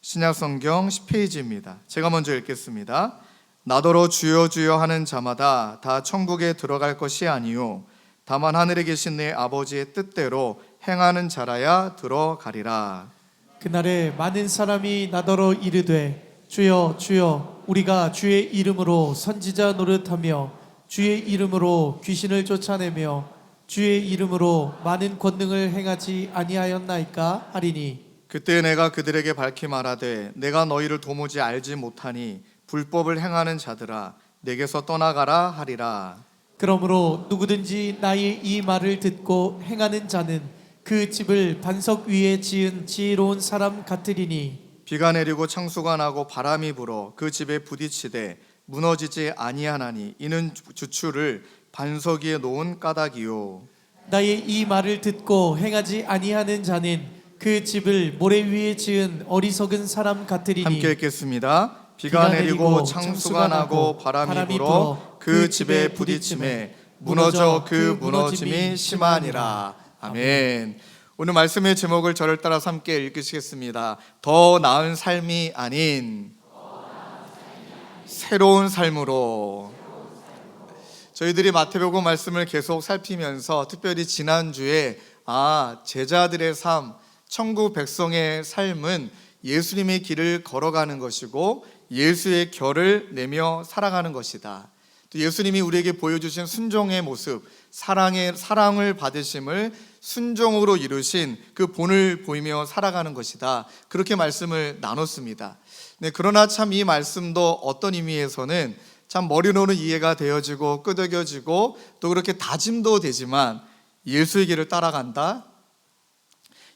신약성경 10페이지입니다. 제가 먼저 읽겠습니다. 나더러 주여 주여 하는 자마다 다 천국에 들어갈 것이 아니요 다만 하늘에 계신 내 아버지의 뜻대로 행하는 자라야 들어가리라. 그날에 많은 사람이 나더러 이르되 주여 주여 우리가 주의 이름으로 선지자 노릇하며 주의 이름으로 귀신을 쫓아내며 주의 이름으로 많은 권능을 행하지 아니하였나이까 하리니 그때 내가 그들에게 밝히 말하되 내가 너희를 도무지 알지 못하니 불법을 행하는 자들아 내게서 떠나가라 하리라. 그러므로 누구든지 나의 이 말을 듣고 행하는 자는 그 집을 반석 위에 지은 지혜로운 사람 같으리니 비가 내리고 창수가 나고 바람이 불어 그 집에 부딪히되 무너지지 아니하나니 이는 주추를 반석 위에 놓은 까닭이요. 나의 이 말을 듣고 행하지 아니하는 자는 그 집을 모래 위에 지은 어리석은 사람 같으리니 함께 읽겠습니다. 비가 내리고 창수가 나고 바람이 불어 그 집에 부딪힘에 무너져 그 무너짐이 심하니라. 아멘. 오늘 말씀의 제목을 저를 따라서 함께 읽으시겠습니다. 더 나은 삶이 아닌 새로운 삶으로. 저희들이 마태복음 말씀을 계속 살피면서 특별히 지난주에 제자들의 삶, 천국 백성의 삶은 예수님의 길을 걸어가는 것이고 예수의 결을 내며 살아가는 것이다. 또 예수님이 우리에게 보여주신 순종의 모습, 사랑을 받으심을 순종으로 이루신 그 본을 보이며 살아가는 것이다. 그렇게 말씀을 나눴습니다. 네, 그러나 참 이 말씀도 어떤 의미에서는 참 머리로는 이해가 되어지고 끄덕여지고 또 그렇게 다짐도 되지만 예수의 길을 따라간다,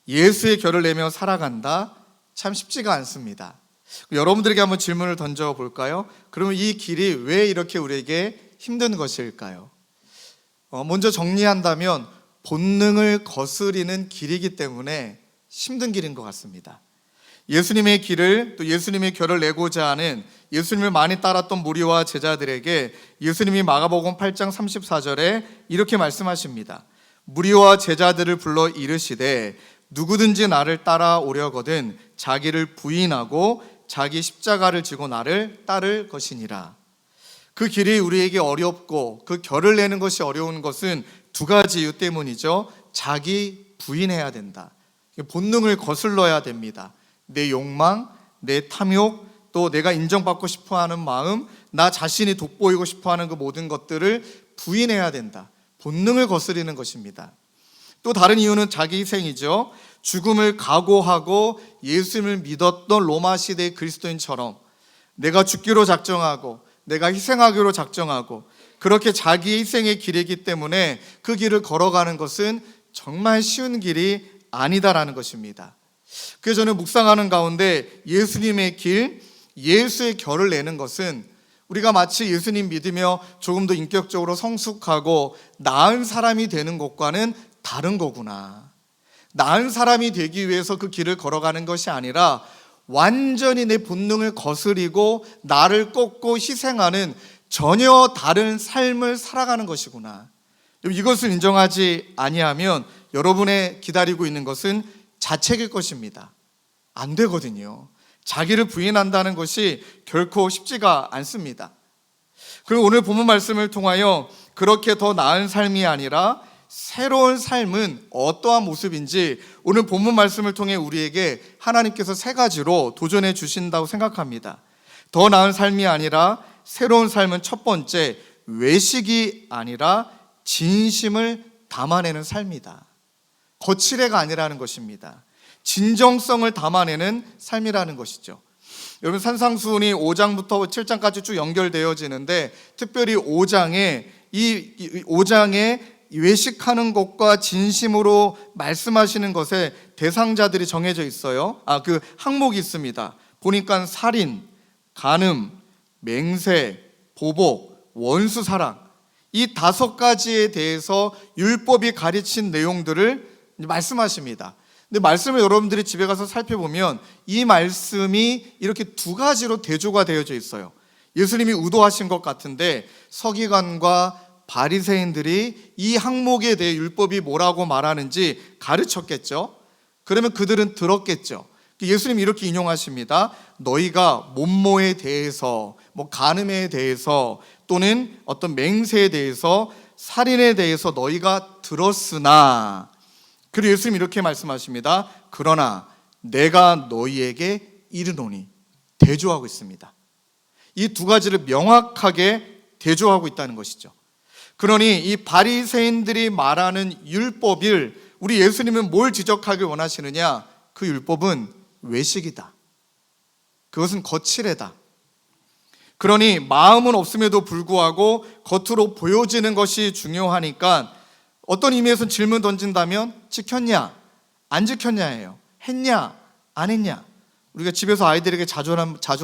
예수의 결을 내며 살아간다, 참 쉽지가 않습니다. 여러분들에게 한번 질문을 던져볼까요? 그러면 이 길이 왜 이렇게 우리에게 힘든 것일까요? 먼저 정리한다면 본능을 거스리는 길이기 때문에 힘든 길인 것 같습니다. 예수님의 길을 또 예수님의 결을 내고자 하는 예수님을 많이 따랐던 무리와 제자들에게 예수님이 마가복음 8장 34절에 이렇게 말씀하십니다. 무리와 제자들을 불러 이르시되 누구든지 나를 따라오려거든 자기를 부인하고 자기 십자가를 지고 나를 따를 것이니라. 그 길이 우리에게 어렵고 그 결을 내는 것이 어려운 것은 두 가지 이유 때문이죠. 자기 부인해야 된다. 본능을 거슬러야 됩니다. 내 욕망, 내 탐욕, 또 내가 인정받고 싶어하는 마음, 나 자신이 돋보이고 싶어하는 그 모든 것들을 부인해야 된다. 본능을 거스리는 것입니다. 또 다른 이유는 자기 희생이죠. 죽음을 각오하고 예수님을 믿었던 로마 시대의 그리스도인처럼 내가 죽기로 작정하고 내가 희생하기로 작정하고 그렇게 자기 희생의 길이기 때문에 그 길을 걸어가는 것은 정말 쉬운 길이 아니다라는 것입니다. 그래서 저는 묵상하는 가운데 예수님의 길, 예수의 결을 내는 것은 우리가 마치 예수님 믿으며 조금 더 인격적으로 성숙하고 나은 사람이 되는 것과는 다른 거구나. 나은 사람이 되기 위해서 그 길을 걸어가는 것이 아니라 완전히 내 본능을 거스리고 나를 꺾고 희생하는 전혀 다른 삶을 살아가는 것이구나. 이것을 인정하지 아니하면 여러분의 기다리고 있는 것은 자책일 것입니다. 안 되거든요. 자기를 부인한다는 것이 결코 쉽지가 않습니다. 그리고 오늘 본문 말씀을 통하여 그렇게 더 나은 삶이 아니라 새로운 삶은 어떠한 모습인지 오늘 본문 말씀을 통해 우리에게 하나님께서 세 가지로 도전해 주신다고 생각합니다. 더 나은 삶이 아니라 새로운 삶은 첫 번째, 외식이 아니라 진심을 담아내는 삶이다. 거칠애가 아니라는 것입니다. 진정성을 담아내는 삶이라는 것이죠. 여러분 산상수훈이 5장부터 7장까지 쭉 연결되어지는데 특별히 5장에 외식하는 것과 진심으로 말씀하시는 것에 대상자들이 정해져 있어요. 그 항목이 있습니다. 보니까 살인, 간음, 맹세, 보복, 원수사랑 이 5가지에 대해서 율법이 가르친 내용들을 말씀하십니다. 근데 말씀을 여러분들이 집에 가서 살펴보면 이 말씀이 이렇게 2가지로 대조가 되어져 있어요. 예수님이 의도하신 것 같은데 서기관과 바리새인들이 이 항목에 대해 율법이 뭐라고 말하는지 가르쳤겠죠. 그러면 그들은 들었겠죠. 예수님이 이렇게 인용하십니다. 너희가 몸모에 대해서, 간음에 대해서, 또는 어떤 맹세에 대해서, 살인에 대해서 너희가 들었으나, 그리고 예수님이 이렇게 말씀하십니다. 그러나 내가 너희에게 이르노니, 대조하고 있습니다. 이 두 가지를 명확하게 대조하고 있다는 것이죠. 그러니 이 바리새인들이 말하는 율법을 우리 예수님은 뭘 지적하길 원하시느냐? 그 율법은 외식이다. 그것은 거칠애다. 그러니 마음은 없음에도 불구하고 겉으로 보여지는 것이 중요하니까 어떤 의미에서는 질문 던진다면 지켰냐? 안 지켰냐예요. 했냐? 안 했냐? 우리가 집에서 아이들에게 자주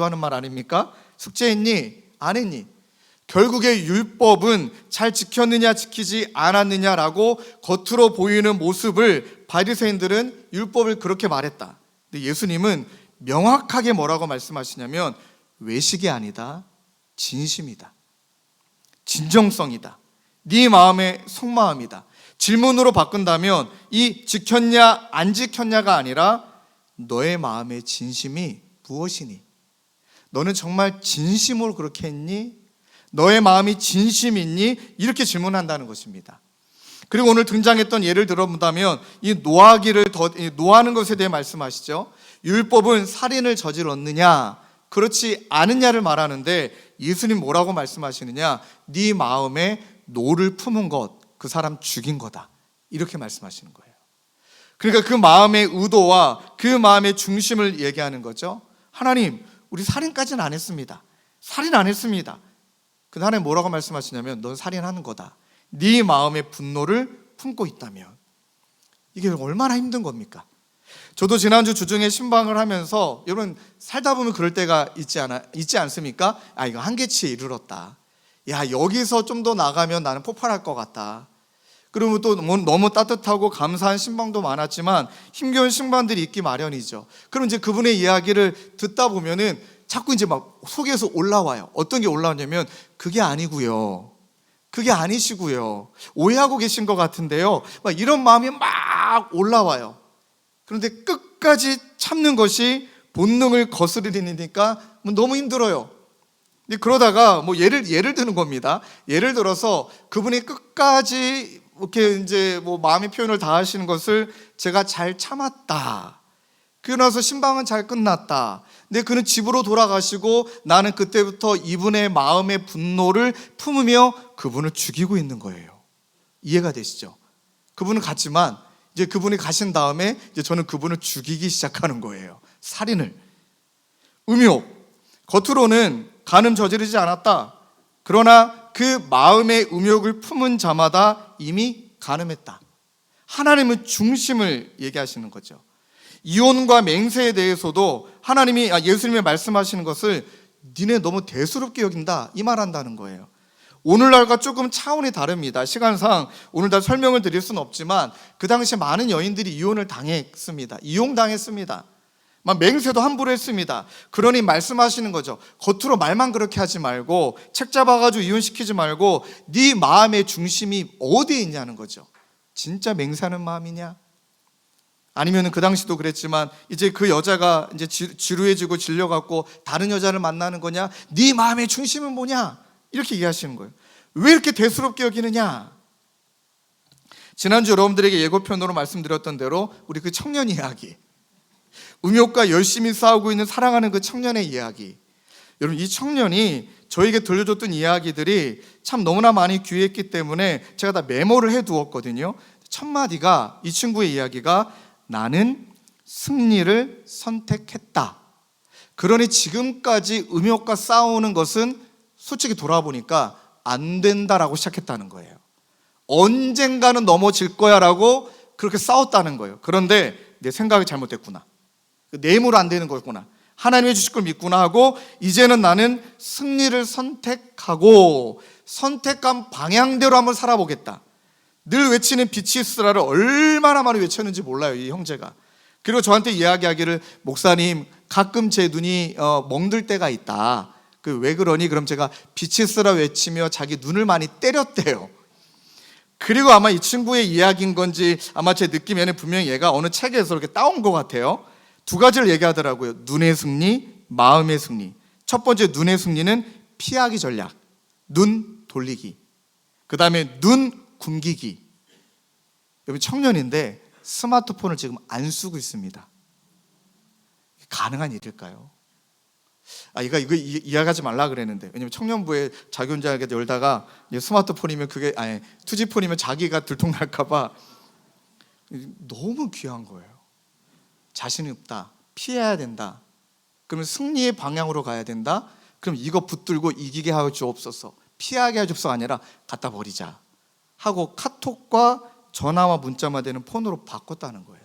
하는 말 아닙니까? 숙제했니? 안 했니? 결국에 율법은 잘 지켰느냐 지키지 않았느냐라고 겉으로 보이는 모습을 바리새인들은 율법을 그렇게 말했다. 근데 예수님은 명확하게 뭐라고 말씀하시냐면 외식이 아니다. 진심이다. 진정성이다. 네 마음의 속마음이다. 질문으로 바꾼다면 이 지켰냐 안 지켰냐가 아니라 너의 마음의 진심이 무엇이니? 너는 정말 진심으로 그렇게 했니? 너의 마음이 진심이니? 이렇게 질문한다는 것입니다. 그리고 오늘 등장했던 예를 들어본다면 이 노하는 것에 대해 말씀하시죠. 율법은 살인을 저질렀느냐 그렇지 않느냐를 말하는데 예수님 뭐라고 말씀하시느냐? 네 마음에 노를 품은 것, 그 사람 죽인 거다, 이렇게 말씀하시는 거예요. 그러니까 그 마음의 의도와 그 마음의 중심을 얘기하는 거죠. 하나님, 우리 살인까지는 안 했습니다. 살인 안 했습니다. 근데 하나님 뭐라고 말씀하시냐면 넌 살인하는 거다. 네 마음의 분노를 품고 있다면. 이게 얼마나 힘든 겁니까? 저도 지난주 주중에 신방을 하면서 여러분 살다 보면 그럴 때가 있지 않습니까? 이거 한계치에 이르렀다. 야, 여기서 좀 더 나가면 나는 폭발할 것 같다. 그리고 또 너무 따뜻하고 감사한 신방도 많았지만 힘겨운 신방들이 있기 마련이죠. 그럼 이제 그분의 이야기를 듣다 보면은 자꾸 이제 막 속에서 올라와요. 어떤 게 올라오냐면 그게 아니고요. 그게 아니시고요. 오해하고 계신 것 같은데요. 막 이런 마음이 막 올라와요. 그런데 끝까지 참는 것이 본능을 거스르니까 너무 힘들어요. 근데 그러다가 예를 드는 겁니다. 예를 들어서 그분이 끝까지 이렇게 이제 마음의 표현을 다 하시는 것을 제가 잘 참았다. 그러고 나서 신방은 잘 끝났다. 근데 그는 집으로 돌아가시고 나는 그때부터 이분의 마음의 분노를 품으며 그분을 죽이고 있는 거예요. 이해가 되시죠? 그분은 갔지만 이제 그분이 가신 다음에 이제 저는 그분을 죽이기 시작하는 거예요. 살인을. 음욕. 겉으로는 간음 저지르지 않았다. 그러나 그 마음의 음욕을 품은 자마다 이미 간음했다. 하나님은 중심을 얘기하시는 거죠. 이혼과 맹세에 대해서도 예수님이 말씀하시는 것을 니네 너무 대수롭게 여긴다, 이 말한다는 거예요. 오늘날과 조금 차원이 다릅니다. 시간상 오늘 다 설명을 드릴 수는 없지만 그 당시 많은 여인들이 이혼을 당했습니다. 이용당했습니다. 맹세도 함부로 했습니다. 그러니 말씀하시는 거죠. 겉으로 말만 그렇게 하지 말고 책 잡아가지고 이혼시키지 말고 네 마음의 중심이 어디에 있냐는 거죠. 진짜 맹세하는 마음이냐? 아니면 그 당시도 그랬지만 이제 그 여자가 이제 지루해지고 질려갖고 다른 여자를 만나는 거냐? 네 마음의 중심은 뭐냐? 이렇게 얘기하시는 거예요. 왜 이렇게 대수롭게 여기느냐? 지난주 여러분들에게 예고편으로 말씀드렸던 대로 우리 그 청년 이야기, 음욕과 열심히 싸우고 있는 사랑하는 그 청년의 이야기, 여러분 이 청년이 저에게 들려줬던 이야기들이 참 너무나 많이 귀했기 때문에 제가 다 메모를 해두었거든요. 첫 마디가, 이 친구의 이야기가 나는 승리를 선택했다. 그러니 지금까지 음욕과 싸우는 것은 솔직히 돌아보니까 안 된다라고 시작했다는 거예요. 언젠가는 넘어질 거야 라고 그렇게 싸웠다는 거예요. 그런데 내 생각이 잘못됐구나. 내 힘으로 안 되는 거였구나. 하나님의 주실 걸 믿구나 하고 이제는 나는 승리를 선택하고 선택한 방향대로 한번 살아보겠다. 늘 외치는 빛이 있으라를 얼마나 많이 외쳤는지 몰라요, 이 형제가. 그리고 저한테 이야기하기를 목사님 가끔 제 눈이 멍들 때가 있다. 왜 그러니? 그럼 제가 빛이 있으라 외치며 자기 눈을 많이 때렸대요. 그리고 아마 이 친구의 이야기인 건지 아마 제 느낌에는 분명히 얘가 어느 책에서 이렇게 따온 것 같아요. 두 가지를 얘기하더라고요. 눈의 승리, 마음의 승리. 첫 번째 눈의 승리는 피하기 전략, 눈 돌리기. 그 다음에 눈 굶기기. 여러분 청년인데 스마트폰을 지금 안 쓰고 있습니다. 가능한 일일까요? 이거 이야기하지 말라 그랬는데, 왜냐면 청년부에 자기 혼자 이렇게 열다가 스마트폰이면 그게 투지폰이면 자기가 들통날까봐. 너무 귀한 거예요. 자신이 없다, 피해야 된다, 그러면 승리의 방향으로 가야 된다. 그럼 이거 붙들고 이기게 하여 주옵소서, 피하게 하여 주옵소서 아니라 갖다 버리자 하고 카톡과 전화와 문자만 되는 폰으로 바꿨다는 거예요.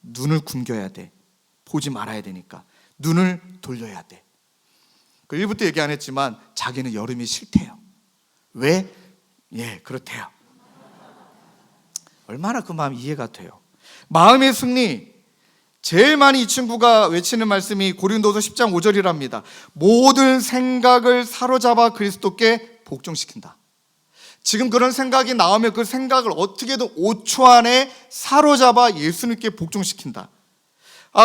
눈을 굶겨야 돼. 보지 말아야 되니까 눈을 돌려야 돼. 그 1부 때 얘기 안 했지만 자기는 여름이 싫대요. 왜? 그렇대요. 얼마나 그 마음이 이해가 돼요. 마음의 승리, 제일 많이 이 친구가 외치는 말씀이 고린도서 10장 5절이랍니다. 모든 생각을 사로잡아 그리스도께 복종시킨다. 지금 그런 생각이 나오면 그 생각을 어떻게든 5초 안에 사로잡아 예수님께 복종시킨다.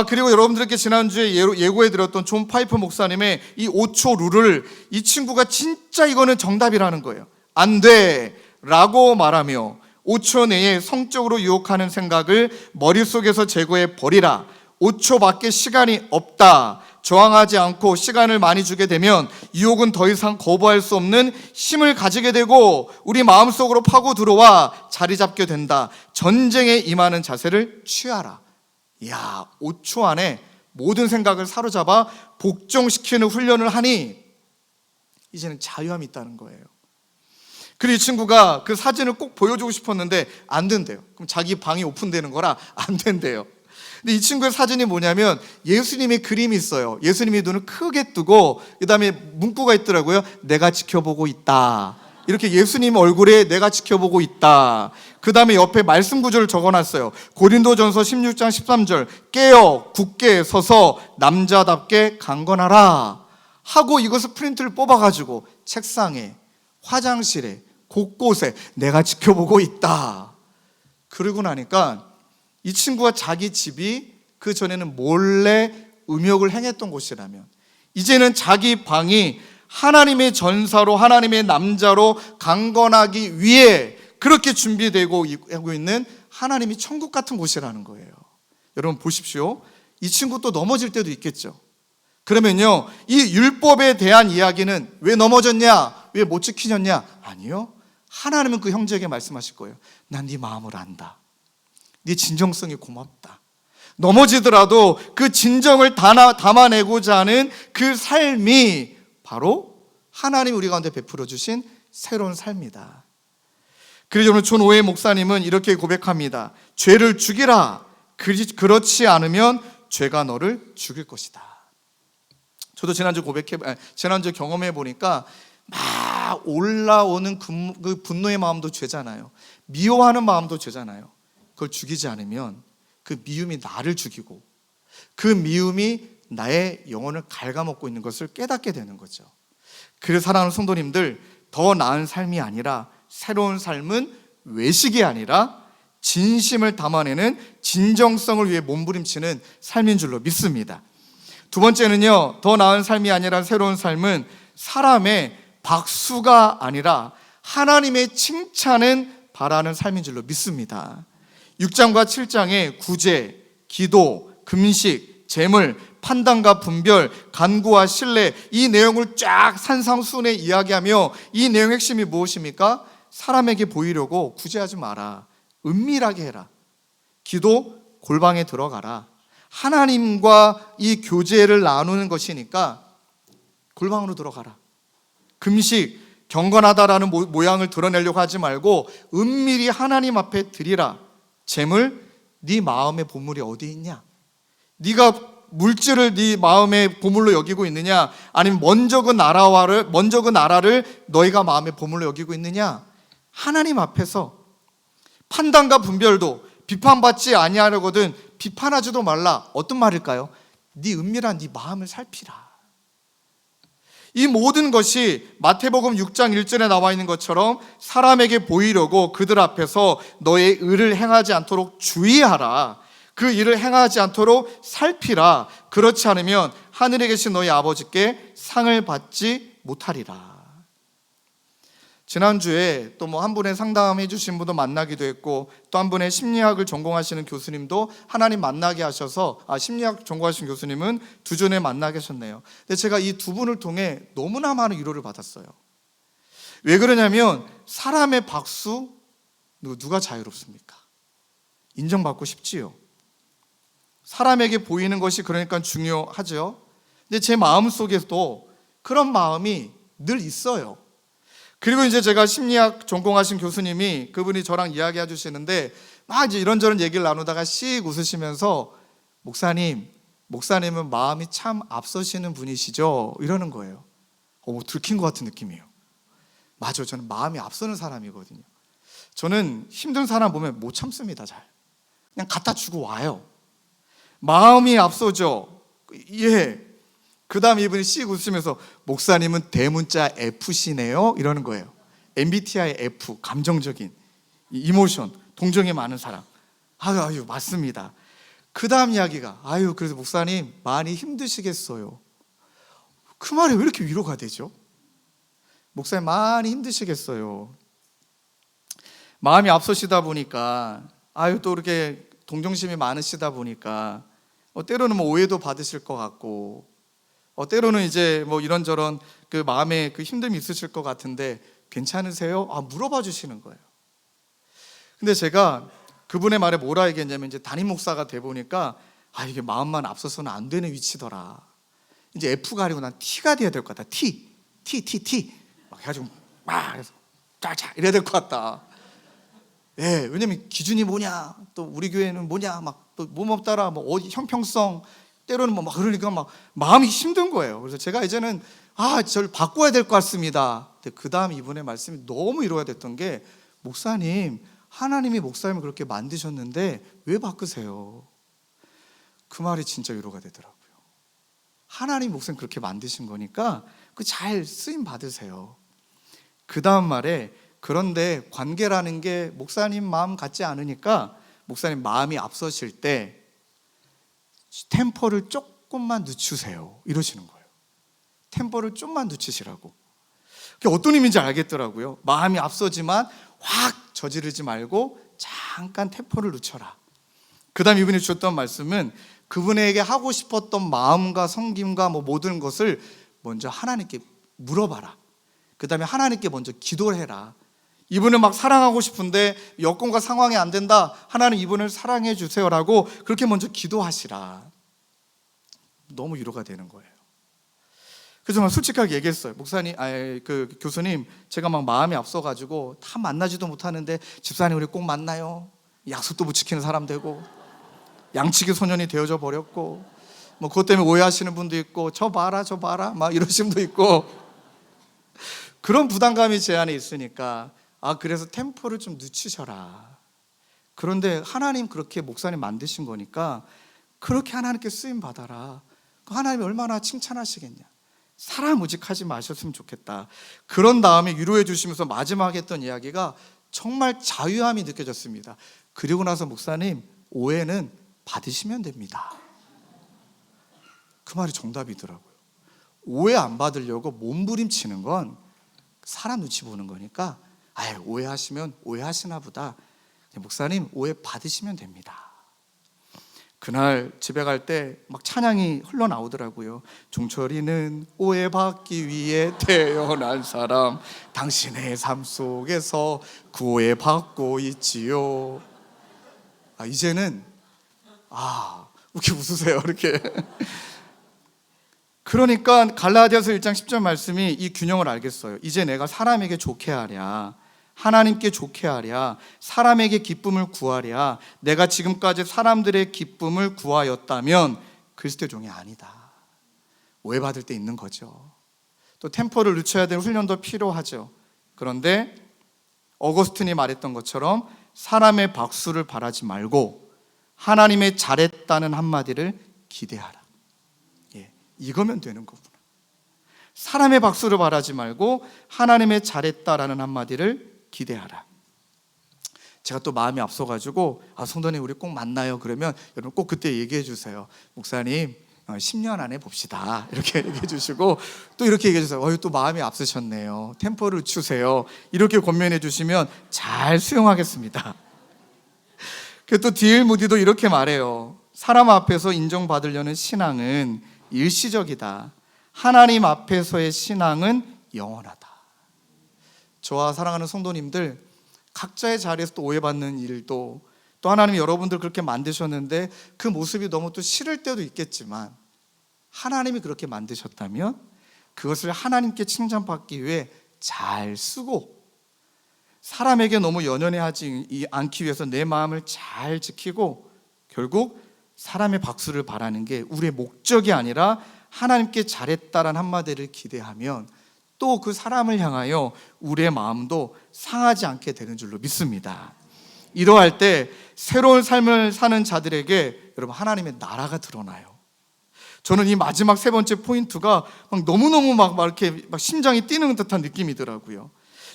그리고 여러분들께 지난주에 예고해드렸던 존 파이프 목사님의 이 5초 룰을 이 친구가 진짜 이거는 정답이라는 거예요. 안 돼 라고 말하며 5초 내에 성적으로 유혹하는 생각을 머릿속에서 제거해 버리라. 5초밖에 시간이 없다. 저항하지 않고 시간을 많이 주게 되면 유혹은 더 이상 거부할 수 없는 힘을 가지게 되고 우리 마음속으로 파고 들어와 자리 잡게 된다. 전쟁에 임하는 자세를 취하라. 5초 안에 모든 생각을 사로잡아 복종시키는 훈련을 하니 이제는 자유함이 있다는 거예요. 그리고 이 친구가 그 사진을 꼭 보여주고 싶었는데 안 된대요. 그럼 자기 방이 오픈되는 거라 안 된대요. 근데 이 친구의 사진이 뭐냐면 예수님의 그림이 있어요. 예수님이 눈을 크게 뜨고 그 다음에 문구가 있더라고요. 내가 지켜보고 있다. 이렇게 예수님 얼굴에 내가 지켜보고 있다. 그 다음에 옆에 말씀 구절을 적어놨어요. 고린도전서 16장 13절 깨어 굳게 서서 남자답게 강건하라 하고 이것을 프린트를 뽑아가지고 책상에, 화장실에, 곳곳에 내가 지켜보고 있다. 그러고 나니까 이 친구가 자기 집이 그 전에는 몰래 음욕을 행했던 곳이라면 이제는 자기 방이 하나님의 전사로, 하나님의 남자로 강건하기 위해 그렇게 준비되고 하고 있는 하나님이 천국 같은 곳이라는 거예요. 여러분 보십시오. 이 친구 또 넘어질 때도 있겠죠. 그러면요, 이 율법에 대한 이야기는 왜 넘어졌냐, 왜 못 지키셨냐? 아니요. 하나님은 그 형제에게 말씀하실 거예요. 난 네 마음을 안다. 네 진정성이 고맙다. 넘어지더라도 그 진정을 담아내고자 하는 그 삶이 바로 하나님이 우리 가운데 베풀어 주신 새로운 삶이다. 그래서 오늘 존 오웨이 목사님은 이렇게 고백합니다. 죄를 죽이라. 그렇지 않으면 죄가 너를 죽일 것이다. 저도 지난주 경험해 보니까 막 올라오는 그 분노의 마음도 죄잖아요. 미워하는 마음도 죄잖아요. 그걸 죽이지 않으면 그 미움이 나를 죽이고 그 미움이 나의 영혼을 갉아먹고 있는 것을 깨닫게 되는 거죠. 그래서 사랑하는 성도님들, 더 나은 삶이 아니라 새로운 삶은 외식이 아니라 진심을 담아내는 진정성을 위해 몸부림치는 삶인 줄로 믿습니다. 두 번째는요, 더 나은 삶이 아니라 새로운 삶은 사람의 박수가 아니라 하나님의 칭찬을 바라는 삶인 줄로 믿습니다. 6장과 7장의 구제, 기도, 금식, 재물, 판단과 분별, 간구와 신뢰, 이 내용을 쫙 산상수훈에 이야기하며 이 내용의 핵심이 무엇입니까? 사람에게 보이려고 구제하지 마라. 은밀하게 해라. 기도, 골방에 들어가라. 하나님과 이 교제를 나누는 것이니까 골방으로 들어가라. 금식, 경건하다라는 모양을 드러내려고 하지 말고 은밀히 하나님 앞에 드리라. 재물, 네 마음의 보물이 어디 있냐? 네가 물질을 네 마음의 보물로 여기고 있느냐? 아니면 먼저 그 나라를 너희가 마음의 보물로 여기고 있느냐? 하나님 앞에서 판단과 분별도 비판받지 아니하려거든 비판하지도 말라. 어떤 말일까요? 네 은밀한 네 마음을 살피라. 이 모든 것이 마태복음 6장 1절에 나와 있는 것처럼 사람에게 보이려고 그들 앞에서 너의 의를 행하지 않도록 주의하라. 그 일을 행하지 않도록 살피라. 그렇지 않으면 하늘에 계신 너희 아버지께 상을 받지 못하리라. 지난주에 또 뭐 한 분의 상담해 주신 분도 만나기도 했고, 또 한 분의 심리학을 전공하시는 교수님도 하나님 만나게 하셔서, 심리학 전공하신 교수님은 두 전에 만나게 하셨네요. 근데 제가 이 두 분을 통해 너무나 많은 위로를 받았어요. 왜 그러냐면 사람의 박수 누가 자유롭습니까? 인정받고 싶지요. 사람에게 보이는 것이 그러니까 중요하죠. 근데 제 마음속에도 그런 마음이 늘 있어요. 그리고 이제 제가 심리학 전공하신 교수님이, 그분이 저랑 이야기해 주시는데 막 이제 이런저런 얘기를 나누다가 씩 웃으시면서 목사님은 마음이 참 앞서시는 분이시죠? 이러는 거예요. 뭐 들킨 것 같은 느낌이에요. 맞아요. 저는 마음이 앞서는 사람이거든요. 저는 힘든 사람 보면 못 참습니다. 잘 그냥 갖다 주고 와요. 마음이 앞서죠. 예. 그 다음 이분이 씩 웃으면서 목사님은 대문자 F시네요 이러는 거예요. MBTI F, 감정적인 이모션, 동정이 많은 사람. 아유 맞습니다. 그 다음 이야기가 그래서 목사님 많이 힘드시겠어요. 그 말이 왜 이렇게 위로가 되죠? 목사님 많이 힘드시겠어요. 마음이 앞서시다 보니까 또 이렇게 동정심이 많으시다 보니까 때로는 뭐 오해도 받으실 것 같고, 때로는 이제 뭐 이런저런 그 마음에 그 힘듦이 있으실 것 같은데 괜찮으세요? 물어봐 주시는 거예요. 근데 제가 그분의 말에 뭐라 얘기했냐면, 이제 담임 목사가 돼 보니까 이게 마음만 앞서서는 안 되는 위치더라. 이제 F가 아니고 난 T가 돼야 될 것 같다. T 막 해가지고 막 해서 짜자 이래야 될 것 같다. 예, 왜냐면 기준이 뭐냐, 또 우리 교회는 뭐냐, 막 또 뭐뭐 따라 뭐 어디 형평성, 때로는 뭐 막 그러니까 막 마음이 힘든 거예요. 그래서 제가 이제는 저를 바꿔야 될 것 같습니다. 근데 그 다음 이분의 말씀이 너무 위로가 됐던 게, 목사님, 하나님이 목사님을 그렇게 만드셨는데 왜 바꾸세요? 그 말이 진짜 위로가 되더라고요. 하나님 목사님 그렇게 만드신 거니까 그 잘 쓰임 받으세요. 그 다음 말에, 그런데 관계라는 게 목사님 마음 같지 않으니까 목사님 마음이 앞서실 때 템포를 조금만 늦추세요 이러시는 거예요. 템포를 좀만 늦추시라고. 그게 어떤 의미인지 알겠더라고요. 마음이 앞서지만 확 저지르지 말고 잠깐 템포를 늦춰라. 그 다음 이분이 주셨던 말씀은, 그분에게 하고 싶었던 마음과 섬김과 뭐 모든 것을 먼저 하나님께 물어봐라. 그 다음에 하나님께 먼저 기도를 해라. 이분을 막 사랑하고 싶은데 여건과 상황이 안 된다. 하나님 이분을 사랑해 주세요라고 그렇게 먼저 기도하시라. 너무 위로가 되는 거예요. 그래서 막 솔직하게 얘기했어요. 목사님, 그 교수님, 제가 막 마음이 앞서가지고 다 만나지도 못하는데 집사님 우리 꼭 만나요. 약속도 못 지키는 사람 되고 양치기 소년이 되어져 버렸고, 뭐 그것 때문에 오해하시는 분도 있고, 저 봐라 막 이러신 분도 있고, 그런 부담감이 제 안에 있으니까 그래서 템포를 좀 늦추셔라. 그런데 하나님 그렇게 목사님 만드신 거니까 그렇게 하나님께 쓰임 받아라. 하나님이 얼마나 칭찬하시겠냐. 사람 의식하지 마셨으면 좋겠다. 그런 다음에 위로해 주시면서 마지막에 했던 이야기가 정말 자유함이 느껴졌습니다. 그리고 나서 목사님, 오해는 받으시면 됩니다. 그 말이 정답이더라고요. 오해 안 받으려고 몸부림치는 건 사람 눈치 보는 거니까 오해하시면 오해하시나 보다. 목사님 오해 받으시면 됩니다. 그날 집에 갈 때 막 찬양이 흘러나오더라고요. 종철이는 오해받기 위해 태어난 사람, 당신의 삶 속에서 그 오해받고 있지요. 이제는 이렇게 웃으세요 이렇게. 그러니까 갈라디아서 1장 10절 말씀이 이 균형을 알겠어요. 이제 내가 사람에게 좋게 하랴, 하나님께 좋게 하랴, 사람에게 기쁨을 구하랴. 내가 지금까지 사람들의 기쁨을 구하였다면 그리스도의 종이 아니다. 오해받을 때 있는 거죠. 또 템포를 늦춰야 되는 훈련도 필요하죠. 그런데 어거스틴이 말했던 것처럼 사람의 박수를 바라지 말고 하나님의 잘했다는 한마디를 기대하라. 이거면 되는 거구나. 사람의 박수를 바라지 말고 하나님의 잘했다라는 한마디를 기대하라. 제가 또 마음이 앞서가지고 성도님 우리 꼭 만나요 그러면 여러분 꼭 그때 얘기해 주세요. 목사님 10년 안에 봅시다 이렇게 얘기해 주시고 또 이렇게 얘기해 주세요. 또 마음이 앞서셨네요. 템포를 추세요. 이렇게 권면해 주시면 잘 수용하겠습니다. 또 D.L. 무디도 이렇게 말해요. 사람 앞에서 인정받으려는 신앙은 일시적이다. 하나님 앞에서의 신앙은 영원하다. 저와 사랑하는 성도님들, 각자의 자리에서 또 오해받는 일도, 또 하나님이 여러분들 그렇게 만드셨는데 그 모습이 너무 또 싫을 때도 있겠지만, 하나님이 그렇게 만드셨다면 그것을 하나님께 칭찬받기 위해 잘 쓰고, 사람에게 너무 연연해하지 않기 위해서 내 마음을 잘 지키고, 결국 사람의 박수를 바라는 게 우리의 목적이 아니라 하나님께 잘했다란 한마디를 기대하면 또 그 사람을 향하여 우리의 마음도 상하지 않게 되는 줄로 믿습니다. 이러할 때 새로운 삶을 사는 자들에게 여러분 하나님의 나라가 드러나요. 저는 이 마지막 세 번째 포인트가 너무너무 이렇게 심장이 뛰는 듯한 느낌이더라고요.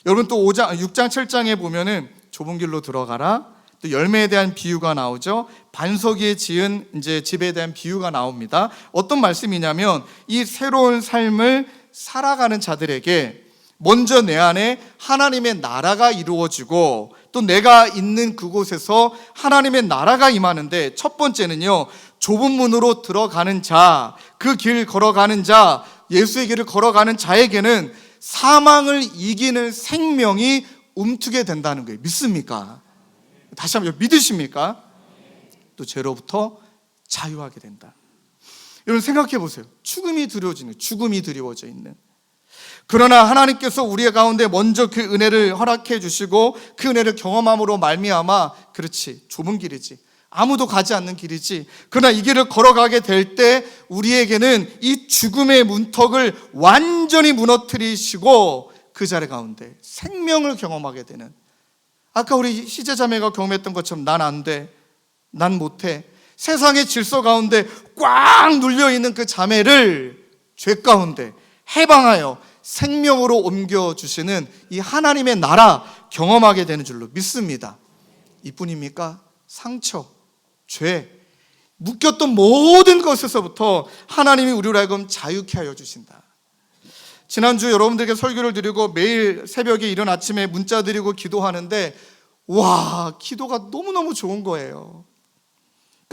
여러분 또 6장 7장에 보면은 좁은 길로 들어가라, 또 열매에 대한 비유가 나오죠. 반석 위에 지은 이제 집에 대한 비유가 나옵니다. 어떤 말씀이냐면 이 새로운 삶을 살아가는 자들에게 먼저 내 안에 하나님의 나라가 이루어지고 또 내가 있는 그곳에서 하나님의 나라가 임하는데, 첫 번째는요, 좁은 문으로 들어가는 자, 그 길 걸어가는 자, 예수의 길을 걸어가는 자에게는 사망을 이기는 생명이 움트게 된다는 거예요. 믿습니까? 다시 한번 믿으십니까? 또 죄로부터 자유하게 된다. 여러분 생각해 보세요. 죽음이 두려워져 있는. 그러나 하나님께서 우리 가운데 먼저 그 은혜를 허락해 주시고 그 은혜를 경험함으로 말미암아, 그렇지, 좁은 길이지, 아무도 가지 않는 길이지, 그러나 이 길을 걸어가게 될 때 우리에게는 이 죽음의 문턱을 완전히 무너뜨리시고 그 자리 가운데 생명을 경험하게 되는, 아까 우리 희재자매가 경험했던 것처럼 난 안 돼, 난 못해, 세상의 질서 가운데 꽉 눌려있는 그 자매를 죄 가운데 해방하여 생명으로 옮겨주시는 이 하나님의 나라 경험하게 되는 줄로 믿습니다. 이뿐입니까? 상처, 죄, 묶였던 모든 것에서부터 하나님이 우리로 하여금 자유케 하여 주신다. 지난주 여러분들에게 설교를 드리고 매일 새벽에 이른 아침에 문자 드리고 기도하는데, 와, 기도가 너무너무 좋은 거예요.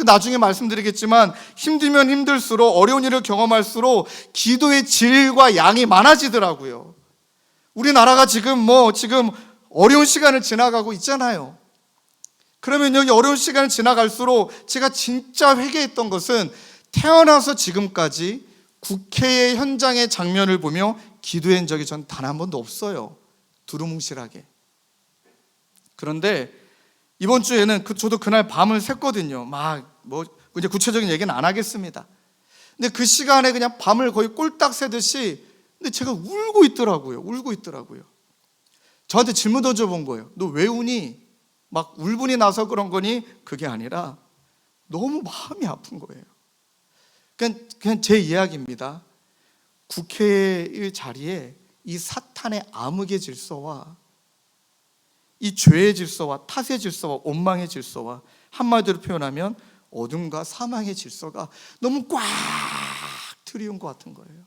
나중에 말씀드리겠지만 힘들면 힘들수록, 어려운 일을 경험할수록 기도의 질과 양이 많아지더라고요. 우리나라가 지금 어려운 시간을 지나가고 있잖아요. 그러면 여기 어려운 시간을 지나갈수록 제가 진짜 회개했던 것은 태어나서 지금까지 국회의 현장의 장면을 보며 기도한 적이 전 단 한 번도 없어요. 두루뭉실하게. 그런데 이번 주에는 저도 그날 밤을 샜거든요. 이제 구체적인 얘기는 안 하겠습니다. 근데 그 시간에 그냥 밤을 거의 꼴딱 새듯이, 근데 제가 울고 있더라고요. 저한테 질문 던져본 거예요. 너 왜 우니? 막 울분이 나서 그런 거니? 그게 아니라 너무 마음이 아픈 거예요. 그냥 제 이야기입니다. 국회의 자리에 이 사탄의 암흑의 질서와 이 죄의 질서와 탓의 질서와 원망의 질서와, 한마디로 표현하면 어둠과 사망의 질서가 너무 꽉 들이운 것 같은 거예요.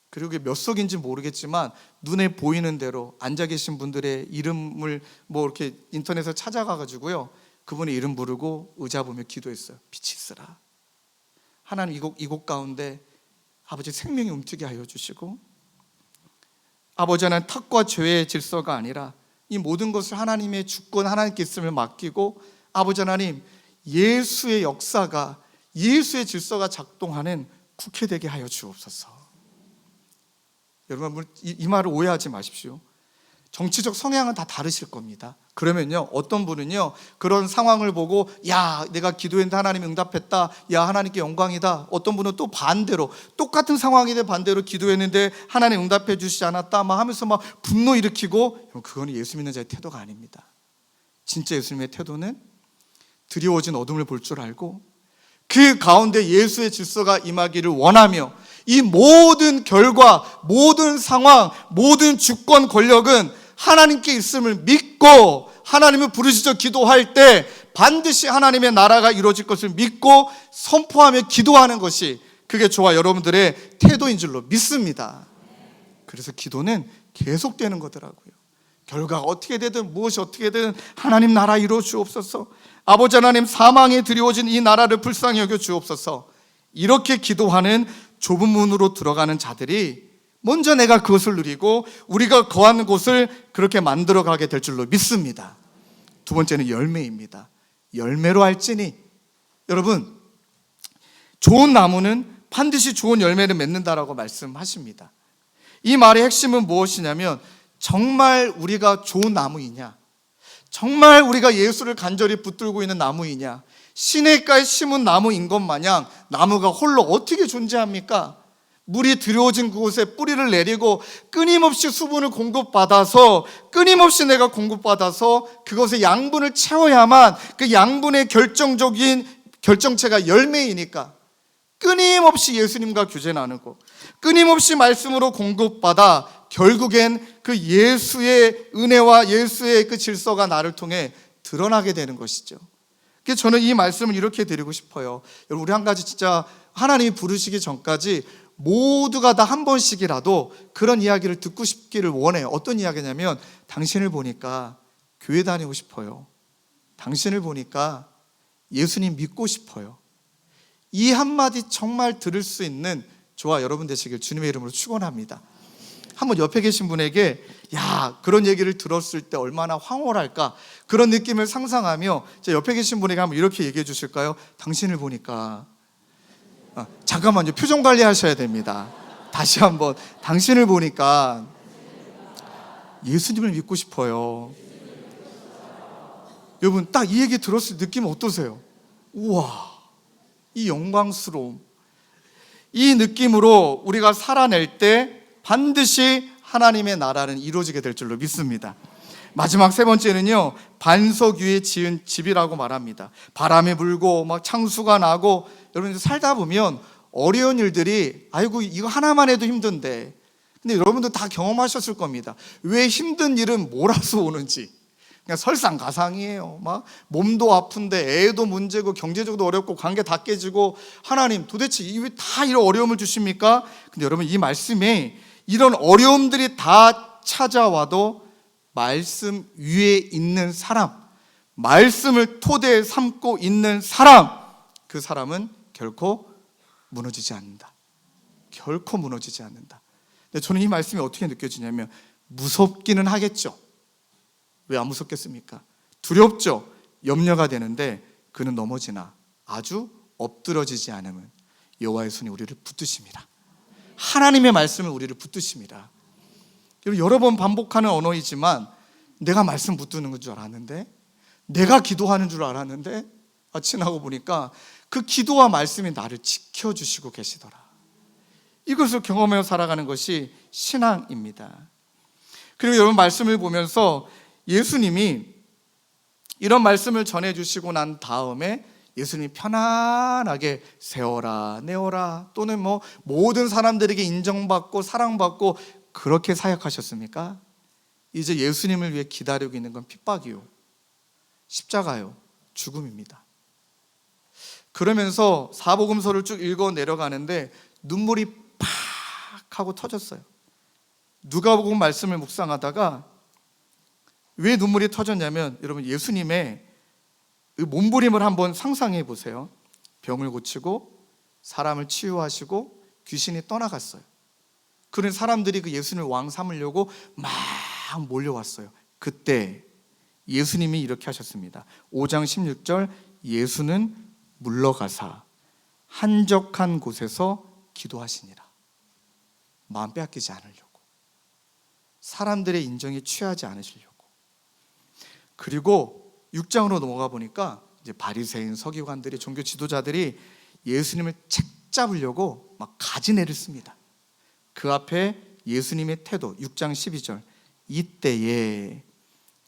그리고 그게 몇 석인지 모르겠지만 눈에 보이는 대로 앉아 계신 분들의 이름을 이렇게 인터넷에 찾아가가지고요, 그분의 이름 부르고 의자 보며 기도했어요. 빛이 있으라. 하나님 이곳 가운데 아버지 생명이 움트게 하여 주시고, 아버지 하나님 탓과 죄의 질서가 아니라 이 모든 것을 하나님의 주권, 하나님께 있음을 맡기고, 아버지 하나님 예수의 역사가, 예수의 질서가 작동하는 국회 되게 하여 주옵소서. 여러분 이 말을 오해하지 마십시오. 정치적 성향은 다 다르실 겁니다. 그러면요, 어떤 분은요 그런 상황을 보고, 야, 내가 기도했는데 하나님이 응답했다, 야, 하나님께 영광이다. 어떤 분은 또 반대로, 똑같은 상황인데 반대로 기도했는데 하나님 응답해 주시지 않았다 하면서 분노 일으키고, 그거는 예수 믿는 자의 태도가 아닙니다. 진짜 예수님의 태도는 드리워진 어둠을 볼 줄 알고 그 가운데 예수의 질서가 임하기를 원하며, 이 모든 결과, 모든 상황, 모든 주권, 권력은 하나님께 있음을 믿고 하나님을 부르짖어 기도할 때 반드시 하나님의 나라가 이루어질 것을 믿고 선포하며 기도하는 것이 그게 저와 여러분들의 태도인 줄로 믿습니다. 그래서 기도는 계속되는 거더라고요. 결과가 어떻게 되든 무엇이 어떻게 되든 하나님 나라 이루어 주옵소서. 아버지 하나님, 사망에 드리워진 이 나라를 불쌍히 여겨 주옵소서. 이렇게 기도하는 좁은 문으로 들어가는 자들이 먼저 내가 그것을 누리고 우리가 거하는 곳을 그렇게 만들어가게 될 줄로 믿습니다. 두 번째는 열매입니다. 열매로 할지니, 여러분, 좋은 나무는 반드시 좋은 열매를 맺는다라고 말씀하십니다. 이 말의 핵심은 무엇이냐면 정말 우리가 좋은 나무이냐, 정말 우리가 예수를 간절히 붙들고 있는 나무이냐, 시냇가에 심은 나무인 것 마냥 나무가 홀로 어떻게 존재합니까? 물이 들여오진 그곳에 뿌리를 내리고 끊임없이 수분을 공급받아서, 끊임없이 내가 공급받아서 그것의 양분을 채워야만 그 양분의 결정적인 결정체가 열매이니까 끊임없이 예수님과 교제 나누고 끊임없이 말씀으로 공급받아 결국엔 그 예수의 은혜와 예수의 그 질서가 나를 통해 드러나게 되는 것이죠. 그래서 저는 이 말씀을 이렇게 드리고 싶어요. 여러분, 우리 한 가지 진짜 하나님이 부르시기 전까지 모두가 다 한 번씩이라도 그런 이야기를 듣고 싶기를 원해요. 어떤 이야기냐면, 당신을 보니까 교회 다니고 싶어요. 당신을 보니까 예수님 믿고 싶어요. 이 한마디 정말 들을 수 있는 저와 여러분 되시길 주님의 이름으로 축원합니다. 한번 옆에 계신 분에게 야, 그런 얘기를 들었을 때 얼마나 황홀할까, 그런 느낌을 상상하며 옆에 계신 분에게 한번 이렇게 얘기해 주실까요? 당신을 보니까, 잠깐만요, 표정 관리하셔야 됩니다. 다시 한번, 당신을 보니까 예수님을 믿고 싶어요. 여러분, 딱 이 얘기 들었을 때 느낌 어떠세요? 우와, 이 영광스러움, 이 느낌으로 우리가 살아낼 때 반드시 하나님의 나라는 이루어지게 될 줄로 믿습니다. 마지막 세 번째는요, 반석 위에 지은 집이라고 말합니다. 바람이 불고 막 창수가 나고, 여러분 살다 보면 어려운 일들이, 아이고 이거 하나만 해도 힘든데, 근데 여러분도 다 경험하셨을 겁니다. 왜 힘든 일은 몰아서 오는지. 그냥 설상가상이에요. 막 몸도 아픈데 애도 문제고 경제적으도 어렵고 관계 다 깨지고, 하나님 도대체 왜 다 이런 어려움을 주십니까? 근데 여러분, 이 말씀에 이런 어려움들이 다 찾아와도 말씀 위에 있는 사람, 말씀을 토대 삼고 있는 사람, 그 사람은 결코 무너지지 않는다. 결코 무너지지 않는다. 근데 저는 이 말씀이 어떻게 느껴지냐면, 무섭기는 하겠죠. 왜 안 무섭겠습니까? 두렵죠. 염려가 되는데, 그는 넘어지나 아주 엎드러지지 않으면 여호와의 손이 우리를 붙드십니다. 하나님의 말씀을 우리를 붙드십니다. 여러 번 반복하는 언어이지만, 내가 말씀 붙드는 줄 알았는데, 내가 기도하는 줄 알았는데, 지나고 보니까 그 기도와 말씀이 나를 지켜주시고 계시더라. 이것을 경험하며 살아가는 것이 신앙입니다. 그리고 여러분, 말씀을 보면서 예수님이 이런 말씀을 전해주시고 난 다음에 예수님이 편안하게 세워라, 내어라, 또는 모든 사람들에게 인정받고 사랑받고 그렇게 사역하셨습니까? 이제 예수님을 위해 기다리고 있는 건 핍박이요, 십자가요, 죽음입니다. 그러면서 사복음서를 쭉 읽어 내려가는데 눈물이 팍 하고 터졌어요. 누가복음 말씀을 묵상하다가 왜 눈물이 터졌냐면, 여러분, 예수님의 몸부림을 한번 상상해 보세요. 병을 고치고 사람을 치유하시고 귀신이 떠나갔어요. 그런 사람들이 그 예수님을 왕 삼으려고 막 몰려왔어요. 그때 예수님이 이렇게 하셨습니다. 5장 16절, 예수는 물러가사 한적한 곳에서 기도하시니라. 마음 빼앗기지 않으려고, 사람들의 인정에 취하지 않으시려고. 그리고 6장으로 넘어가 보니까 이제 바리새인, 서기관들이, 종교 지도자들이 예수님을 책 잡으려고 막 가지내를 씁니다. 그 앞에 예수님의 태도, 6장 12절, 이때에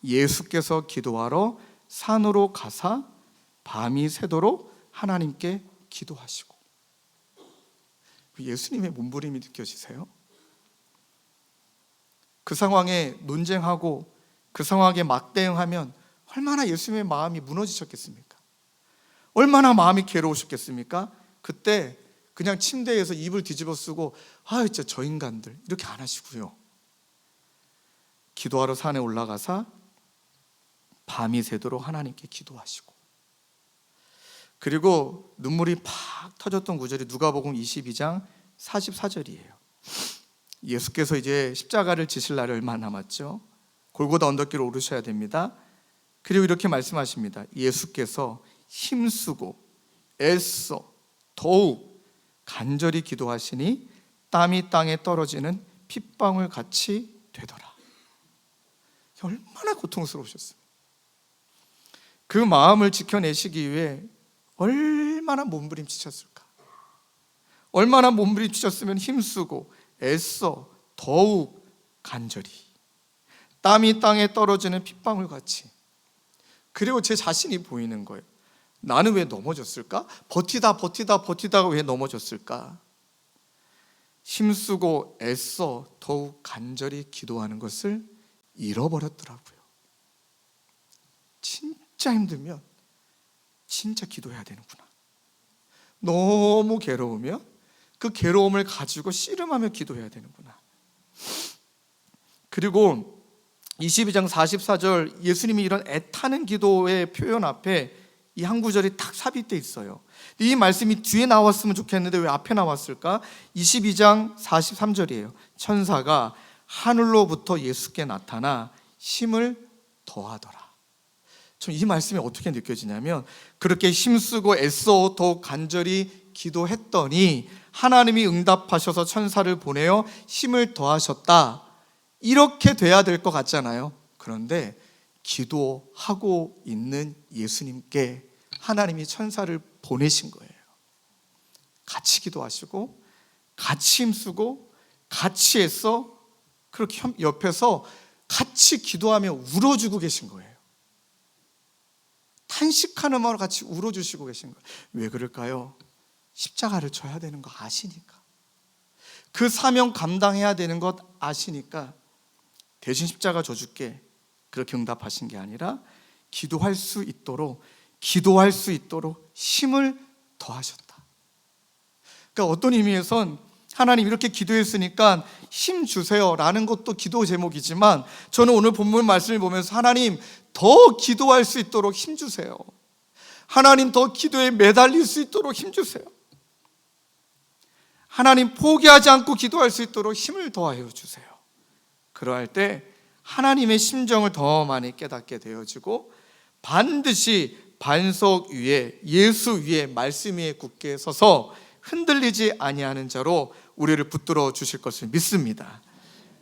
예수께서 기도하러 산으로 가사 밤이 새도록 하나님께 기도하시고. 예수님의 몸부림이 느껴지세요? 그 상황에 논쟁하고 그 상황에 막대응하면 얼마나 예수님의 마음이 무너지셨겠습니까? 얼마나 마음이 괴로우셨겠습니까? 그때 그냥 침대에서 이불 뒤집어 쓰고 진짜 저 인간들 이렇게 안 하시고요. 기도하러 산에 올라가서 밤이 새도록 하나님께 기도하시고, 그리고 눈물이 팍 터졌던 구절이 누가복음 22장 44절이에요. 예수께서 이제 십자가를 지실 날이 얼마 남았죠. 골고다 언덕길을 오르셔야 됩니다. 그리고 이렇게 말씀하십니다. 예수께서 힘쓰고 애써 더욱 간절히 기도하시니 땀이 땅에 떨어지는 핏방울 같이 되더라. 얼마나 고통스러우셨어요. 그 마음을 지켜내시기 위해 얼마나 몸부림치셨을까. 얼마나 몸부림치셨으면 힘쓰고 애써 더욱 간절히, 땀이 땅에 떨어지는 핏방울 같이. 그리고 제 자신이 보이는 거예요. 나는 왜 넘어졌을까? 버티다가 왜 넘어졌을까? 힘쓰고 애써 더욱 간절히 기도하는 것을 잃어버렸더라고요. 진짜 힘들면 진짜 기도해야 되는구나. 너무 괴로우면 그 괴로움을 가지고 씨름하며 기도해야 되는구나. 그리고 22장 44절 예수님이 이런 애타는 기도의 표현 앞에 이 한 구절이 탁 삽입되어 있어요. 이 말씀이 뒤에 나왔으면 좋겠는데 왜 앞에 나왔을까? 22장 43절이에요. 천사가 하늘로부터 예수께 나타나 힘을 더하더라. 좀 이 말씀이 어떻게 느껴지냐면, 그렇게 힘쓰고 애써 더욱 간절히 기도했더니 하나님이 응답하셔서 천사를 보내어 힘을 더하셨다. 이렇게 돼야 될 것 같잖아요. 그런데 기도하고 있는 예수님께 하나님이 천사를 보내신 거예요. 같이 기도하시고 같이 힘쓰고 같이 애써 그렇게 옆에서 같이 기도하며 울어주고 계신 거예요. 탄식하는 마음으로 같이 울어주시고 계신 거예요. 왜 그럴까요? 십자가를 져야 되는 거 아시니까, 그 사명 감당해야 되는 것 아시니까 대신 십자가 져줄게 그렇게 응답하신 게 아니라 기도할 수 있도록 힘을 더하셨다. 그러니까 어떤 의미에선 하나님 이렇게 기도했으니까 힘 주세요라는 것도 기도 제목이지만, 저는 오늘 본문 말씀을 보면서 하나님 더 기도할 수 있도록 힘 주세요. 하나님 더 기도에 매달릴 수 있도록 힘 주세요. 하나님 포기하지 않고 기도할 수 있도록 힘을 더하여 주세요. 그러할 때 하나님의 심정을 더 많이 깨닫게 되어지고, 반드시 반석 위에, 예수 위에, 말씀 위에 굳게 서서 흔들리지 아니하는 자로 우리를 붙들어 주실 것을 믿습니다.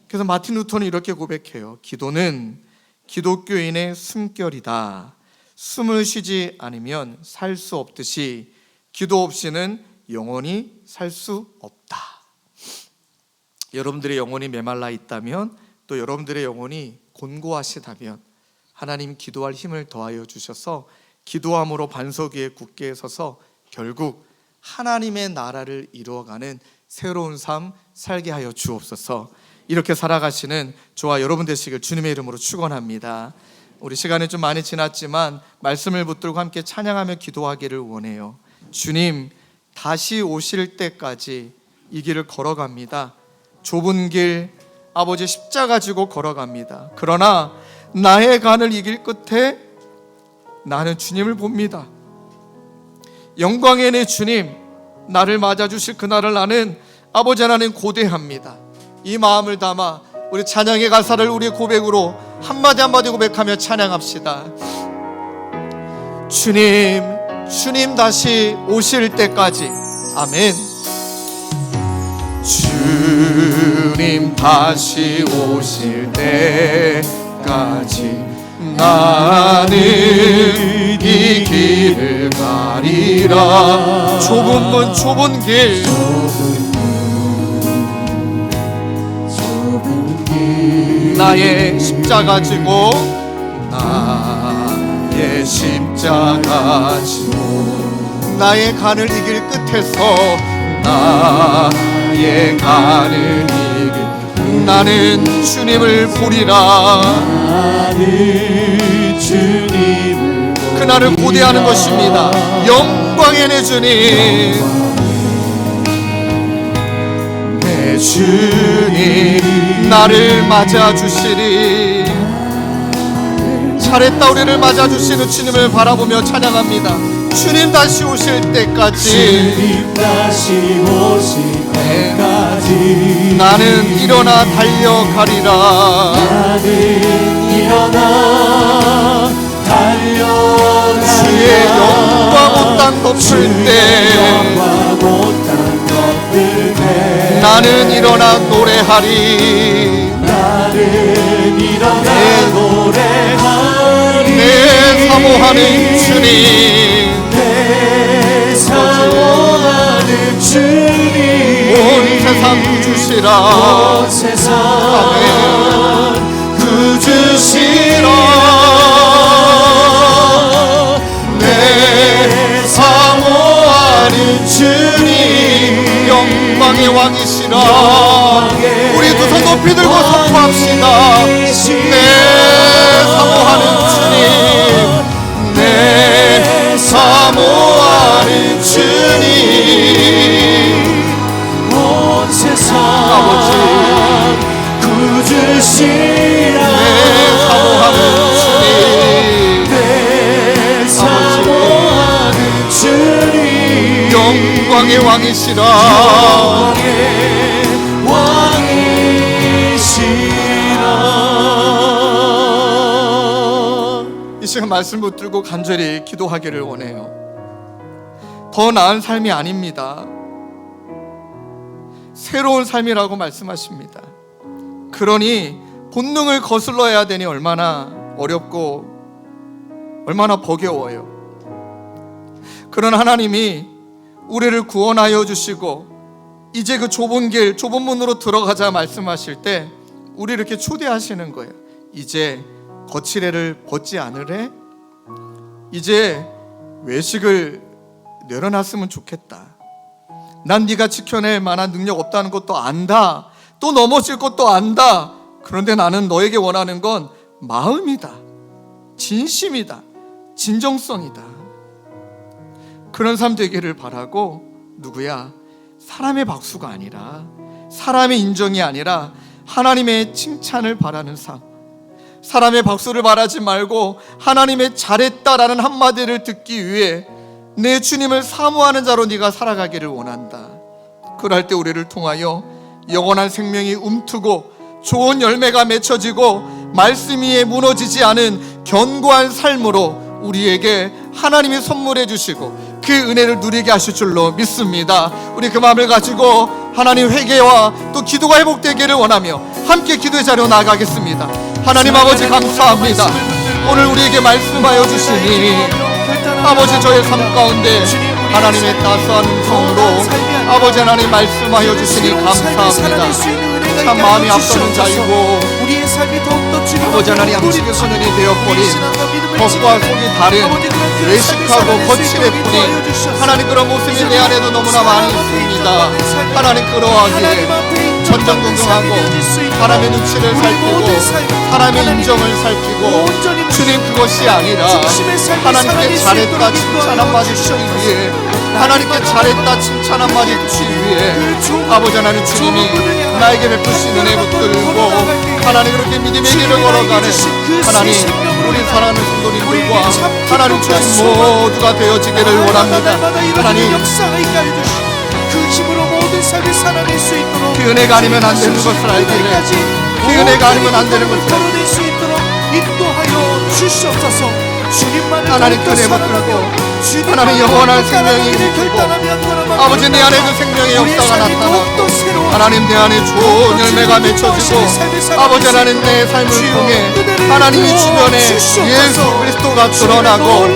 그래서 마틴 루터는 이렇게 고백해요. 기도는 기독교인의 숨결이다. 숨을 쉬지 않으면 살 수 없듯이 기도 없이는 영원히 살 수 없다. 여러분들의 영혼이 메말라 있다면, 또 여러분들의 영혼이 곤고하시다면 하나님 기도할 힘을 더하여 주셔서 기도함으로 반석 위에 굳게 서서 결국 하나님의 나라를 이루어가는 새로운 삶 살게 하여 주옵소서. 이렇게 살아가시는 저와 여러분 되시길 주님의 이름으로 축원합니다. 우리 시간이 좀 많이 지났지만 말씀을 붙들고 함께 찬양하며 기도하기를 원해요. 주님 다시 오실 때까지 이 길을 걸어갑니다. 좁은 길 아버지 십자가 지고 걸어갑니다. 그러나 나의 간을 이 길 끝에 나는 주님을 봅니다. 영광의 내 주님, 나를 맞아주실 그날을 나는 아버지 하나님 고대합니다. 이 마음을 담아 우리 찬양의 가사를 우리의 고백으로 한마디 한마디 고백하며 찬양합시다. 주님 다시 오실 때까지. 아멘. 주님 다시 오실 때까지 나는 이 길을 가리라. 좁은 문 좁은 길 나의 십자가 지고 나의 십자가 지고 나의 간을 이 길 끝에서 나의 간을 이 길 나는 주님을 보리라. 나는 주님을 그날을 고대하는 것입니다. 영광의 내 주님, 내 주님 나를 맞아주시리. 잘했다 우리를 맞아주시는 주님을 바라보며 찬양합니다. 주님 다시 오실 때까지, 주님 다시 오실 때까지 나는 일어나 달려가리라. 나는 일어나 달려가리라. 주의 영광 온 땅 덮을 때 나는 일어나 노래하리. 나는 일어나 노래하리. 내 사모하는 주님, 내 사모하는 주님, 온 세상 구주시라. 온 세상 구주시라. 내 사모하는 주님, 영광의 왕이시라. 우리 두 손 높이 들고 선포합시다. 내 사모하는 주님, 내 사모하는 주님, 온 세상 아버지, 구주시라. 내 사모하는 주님, 내 사모하는 주님, 영광의 왕이시라. 이 시간 말씀 붙들고 간절히 기도하기를 원해요. 더 나은 삶이 아닙니다. 새로운 삶이라고 말씀하십니다. 그러니 본능을 거슬러야 되니 얼마나 어렵고 얼마나 버거워요. 그런 하나님이 우리를 구원하여 주시고 이제 그 좁은 길, 좁은 문으로 들어가자 말씀하실 때 우리를 이렇게 초대하시는 거예요. 이제 거칠애를 벗지 않으래? 이제 외식을 내려놨으면 좋겠다. 난 네가 지켜낼 만한 능력 없다는 것도 안다. 또 넘어질 것도 안다. 그런데 나는 너에게 원하는 건 마음이다. 진심이다. 진정성이다. 그런 삶 되기를 바라고, 누구야? 사람의 박수가 아니라, 사람의 인정이 아니라 하나님의 칭찬을 바라는 삶. 사람의 박수를 바라지 말고 하나님의 잘했다라는 한마디를 듣기 위해 내 주님을 사모하는 자로 네가 살아가기를 원한다. 그럴 때 우리를 통하여 영원한 생명이 움트고 좋은 열매가 맺혀지고 말씀 위에 무너지지 않은 견고한 삶으로 우리에게 하나님이 선물해 주시고 그 은혜를 누리게 하실 줄로 믿습니다. 우리 그 마음을 가지고 하나님 회개와 또 기도가 회복되기를 원하며 함께 기도의 자리로 나아가겠습니다. 하나님 아버지 감사합니다. 오늘 우리에게 말씀하여 주시니 아버지 저의 삶 가운데 하나님의 따스한 음성으로 아버지 하나님 말씀하여 주시니 감사합니다. 참 마음이 앞서는 자이고 아버지 하나님 양식의 소년이 되어버린 겉과 속이 다른 외식하고 거칠의 뿐이 하나님 그런 모습이 내 안에도 너무나 많이 있습니다. 하나님 그러하기에 전전긍긍하고 사람의 눈치를 살피고 사람의 인정을 살피고 주님 그것이 아니라 하나님께 잘했다 칭찬 한마디 듣기 위해 하나님께 잘했다 칭찬 한마디 듣기 위해 아버지 하나님 주님이 나에게 베푸신 은혜 붙들고 하나님 그렇게 믿음의 길을 걸어가는 하나님 우리 사랑하는 성도님들과 하나님 주님 모두가 되어지기를 원합니다. 하나님 그 은혜가 아니면 안 되는 것을 알기를 그 은혜가 아니면 안 되는 것을 하나님 그 은혜 붙들고 하나님 영원한 생명이 있고 아버지 내 안에 그 생명의 역사가 나타나고 하나님 내 안에 좋은 열매가 맺혀지고 아버지 하나님 내 삶을 통해 하나님 이 주변에 예수 그리스도가 드러나고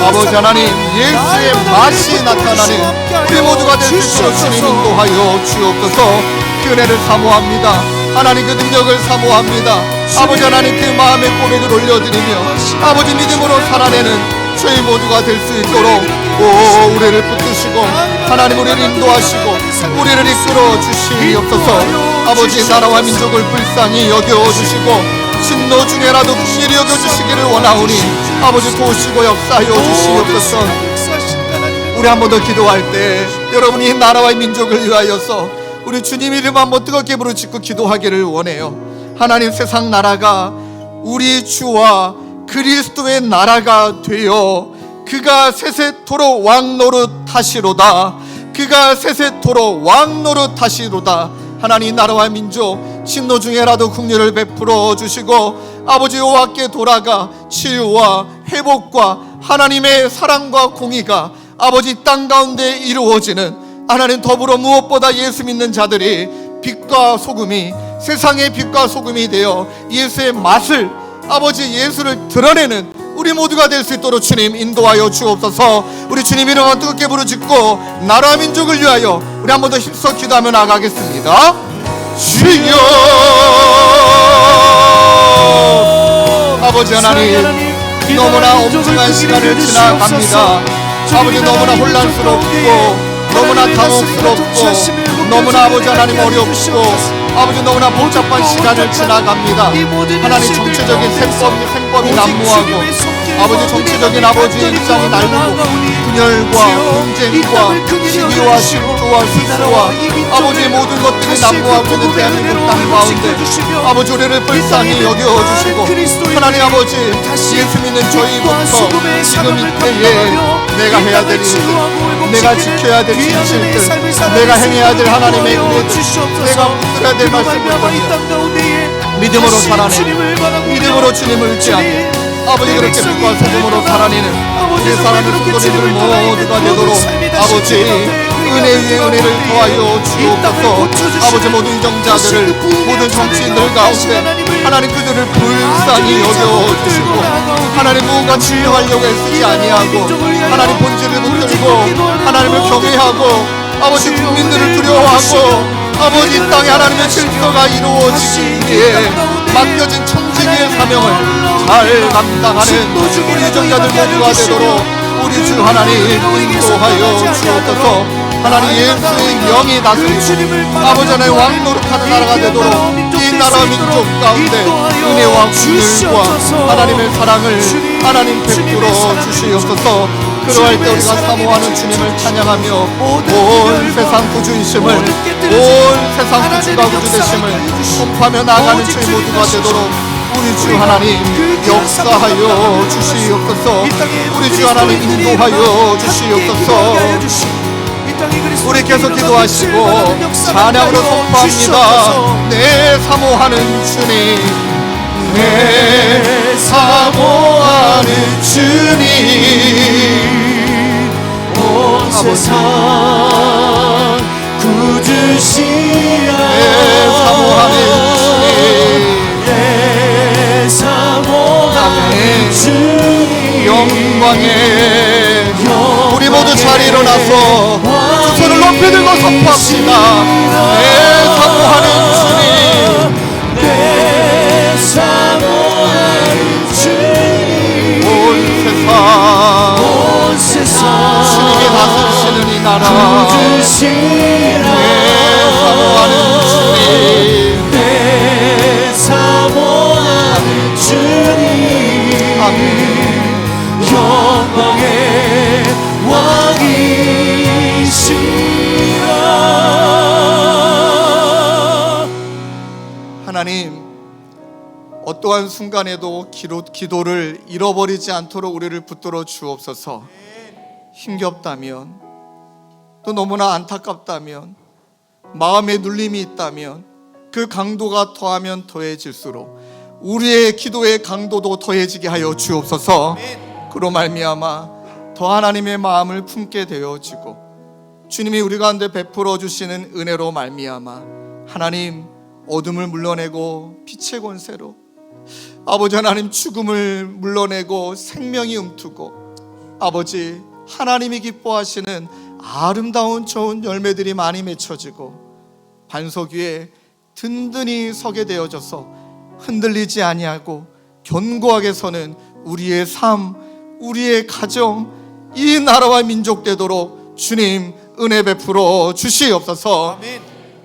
아버지 하나님 예수의 맛이 나타나는 우리 모두가 될 수 있도록 주님 인도하여 주옵소서. 그 은혜를 사모합니다. 하나님 그 능력을 사모합니다. 아버지 하나님 그 마음의 고백을 올려드리며 아버지 믿음으로 살아내는 저희 모두가 될 수 있도록 우리를 붙드시고 하나님 우리를 인도하시고 우리를 이끌어 주시옵소서. 아버지 나라와 민족을 불쌍히 여겨주시고 진노 중에라도 긍휼히 여겨주시기를 원하오니 아버지 도우시고 역사하여 주시옵소서. 우리 한 번 더 기도할 때 여러분이 나라와 민족을 위하여서 우리 주님 이름 한번 뜨겁게 부르짖고 기도하기를 원해요. 하나님, 세상 나라가 우리 주와 그리스도의 나라가 되어 그가 세세토록 왕노릇하시로다. 그가 세세토록 왕노릇하시로다. 하나님, 나라와 민족 진노 중에라도 긍휼을 베풀어 주시고 아버지 여호와께 돌아가 치유와 회복과 하나님의 사랑과 공의가 아버지 땅 가운데 이루어지는, 하나님 더불어 무엇보다 예수 믿는 자들이 빛과 소금이, 세상의 빛과 소금이 되어 예수의 맛을, 아버지 예수를 드러내는 우리 모두가 될 수 있도록 주님 인도하여 주옵소서. 우리 주님 이름을 뜨겁게 부르짖고 나라와 민족을 위하여 우리 한 번 더 힘써 기도하며 나가겠습니다. 주여, 아버지 하나님, 너무나 엄청난 시간을 지나갑니다. 아버지 너무나 혼란스럽고 너무나 당혹스럽고 너무나 아버지 하나님 어렵고 아버지 너무나 복잡한 시간을 지나갑니다. 하나님, 정치적인 셈법이 난무하고 아버지 정치적인 아버지 입장이 날리고 분열과 분쟁과 시기와 실조와 수수와 아버지의 모든 것들이 난무하고 있는 대한민국 땅 가운데 아버지 우리를 불쌍히 여겨주시고 하나님 아버지 예수 믿는 저희부터 지금 이때에 내가 해야 될 일들, 내가 지켜야 될 진실들, 내가 행해야 될 하나님의 은혜들, 내가 붙들어야 될 말씀을 믿음으로 살아내는, 믿음으로 주님을 의지하는 아버지 그렇게 빛과 소금으로 살아내는 우리 사랑하는 성도님들 모두가 되도록 아버지 은혜 위에 은혜를 더하여 주옵소서. 아버지 모든 이정자들을, 모든 정치인들 가운데 하나님 그들을 불쌍히 여겨주시고 하나님 무언가 치유하려고 애쓰지 아니하고 하나님 본질을 붙들고 하나님을 경외하고 아버지 국민들을 두려워하고 아버지 이 땅에 하나님의 질서가 이루어지기에 맡겨진 천지기의 사명을 잘 감당하는 우리 유정자들 모두가 되도록 우리 주 하나님 인도하여 주옵소서. 하나님 예수의 영이 다스리고 아버지 하나님 왕노릇하는 나라가 되도록 이 나라 민족 가운데 은혜와 긍휼과 하나님의 사랑을 하나님 베풀어 주시옵소서. 그러할 때 우리가 사모하는 주님을 찬양하며 온 세상 구주이심을, 온 세상 구주가 구주되심을 선포하며 나아가는 저희 모두가 되도록 우리 주 하나님 역사하여 주시옵소서. 우리 주 하나님 인도하여 주시옵소서. 우리 계속 기도하시고 찬양으로 선포합니다. 내 사모하는 주님, 내 사모하는 주님, 온 세상 구주시라. 내 사모하는 주님, 내 사모하는 주님, 영광에 우리 모두 잘 일어나서 두 손을 높이 들고 선포합시다. 내 사모하는 주님, 내 사모하는 주님, 온 세상 주님이 다스리시는 이 나라 구주시라. 내 사모하는 주님, 내 사모하는 주님, 아멘. 영광의 왕이시라. 하나님, 어떠한 순간에도 기도를 잃어버리지 않도록 우리를 붙들어 주옵소서. 힘겹다면, 또 너무나 안타깝다면, 마음에 눌림이 있다면 그 강도가 더하면 더해질수록 우리의 기도의 강도도 더해지게 하여 주옵소서. 그로 말미암아 더 하나님의 마음을 품게 되어지고 주님이 우리 가운데 베풀어 주시는 은혜로 말미암아 하나님 어둠을 물러내고 빛의 권세로 아버지 하나님 죽음을 물러내고 생명이 움트고 아버지 하나님이 기뻐하시는 아름다운 좋은 열매들이 많이 맺혀지고 반석 위에 든든히 서게 되어져서 흔들리지 아니하고 견고하게 서는 우리의 삶, 우리의 가정, 이 나라와 민족 되도록 주님 은혜 베풀어 주시옵소서.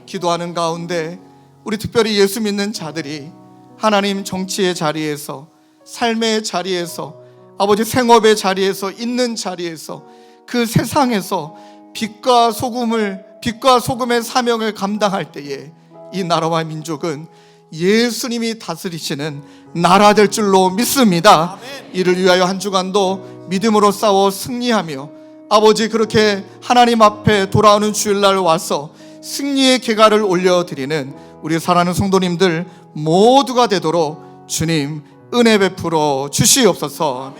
기도하는 가운데 우리 특별히 예수 믿는 자들이 하나님 정치의 자리에서, 삶의 자리에서, 아버지 생업의 자리에서, 있는 자리에서, 그 세상에서 빛과 소금의 사명을 감당할 때에 이 나라와 민족은 예수님이 다스리시는 나라 될 줄로 믿습니다. 이를 위하여 한 주간도 믿음으로 싸워 승리하며 아버지 그렇게 하나님 앞에 돌아오는 주일날 와서 승리의 계가를 올려드리는 우리 사랑하는 성도님들 모두가 되도록 주님 은혜 베풀어 주시옵소서.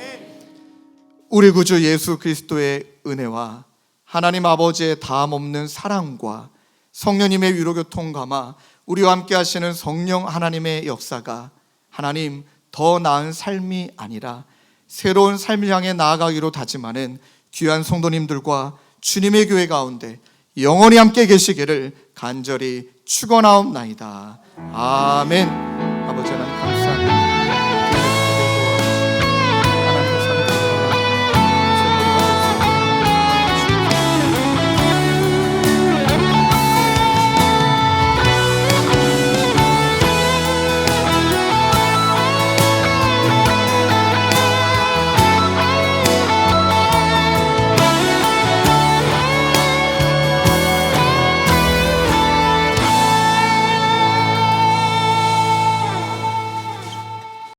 우리 구주 예수 그리스도의 은혜와 하나님 아버지의 다함없는 사랑과 성령님의 위로교통 감화, 우리와 함께 하시는 성령 하나님의 역사가 하나님 더 나은 삶이 아니라 새로운 삶을 향해 나아가기로 다짐하는 귀한 성도님들과 주님의 교회 가운데 영원히 함께 계시기를 간절히 축원하옵나이다. 아멘. 아버지 하나님 감사합니다.